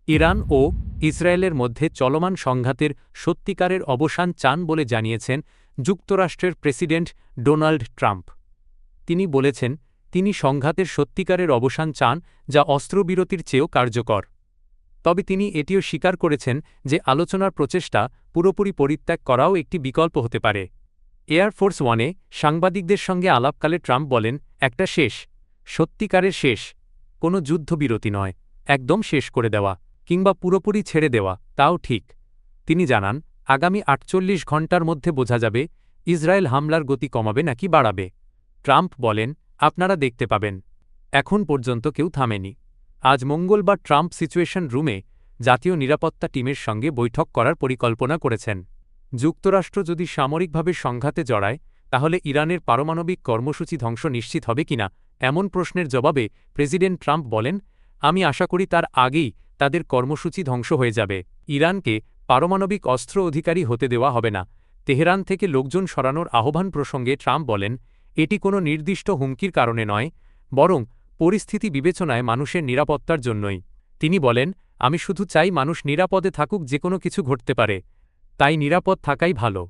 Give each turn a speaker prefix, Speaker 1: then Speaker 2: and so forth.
Speaker 1: Iran ও ইসরায়েলের মধ্যে চলমান সংঘাতের সত্যিকারের অবসান চান বলে জানিয়েছেন যুক্তরাষ্ট্রের প্রেসিডেন্ট ডোনাল্ড ট্রাম্প। তিনি বলেছেন, তিনি সংঘাতের সত্যিকারের অবসান চান, যা অস্ত্রবিরতির চেয়েও কার্যকর। তবে তিনি এটিও স্বীকার করেছেন যে আলোচনার প্রচেষ্টা পুরোপুরি পরিত্যাগ করাও একটি বিকল্প হতে পারে। এয়ারফোর্স ওয়ানে সাংবাদিকদের সঙ্গে আলাপকালে ট্রাম্প বলেন, একটা শেষ, সত্যিকারের শেষ, কোনো যুদ্ধবিরতি নয়, একদম শেষ করে দেওয়া কিংবা পুরোপুরি ছেড়ে দেওয়া, তাও ঠিক। তিনি জানান, আগামী ৪৮ ঘণ্টার মধ্যে বোঝা যাবে ইসরায়েল হামলার গতি কমাবে নাকি বাড়াবে। ট্রাম্প বলেন, আপনারা দেখতে পাবেন। এখন পর্যন্ত কেউ থামেনি। আজ মঙ্গলবার ট্রাম্প সিচুয়েশন রুমে জাতীয় নিরাপত্তা টিমের সঙ্গে বৈঠক করার পরিকল্পনা করেছেন। যুক্তরাষ্ট্র যদি সামরিকভাবে সংঘাতে জড়ায়, তাহলে ইরানের পারমাণবিক কর্মসূচি ধ্বংস নিশ্চিত হবে কিনা এমন প্রশ্নের জবাবে প্রেসিডেন্ট ট্রাম্প বলেন, আমি আশা করি তার আগেই তাদের কর্মসূচি ধ্বংস হয়ে যাবে। ইরানকে পারমাণবিক অস্ত্র অধিকারী হতে দেওয়া হবে না। তেহরান থেকে লোকজন সরানোর আহ্বান প্রসঙ্গে ট্রাম্প বলেন, এটি কোনো নির্দিষ্ট হুমকির কারণে নয়, বরং পরিস্থিতি বিবেচনায় মানুষের নিরাপত্তার জন্যই। তিনি বলেন, আমি শুধু চাই মানুষ নিরাপদে থাকুক, যে কোনো কিছু ঘটতে পারে, তাই নিরাপদ থাকাই ভালো।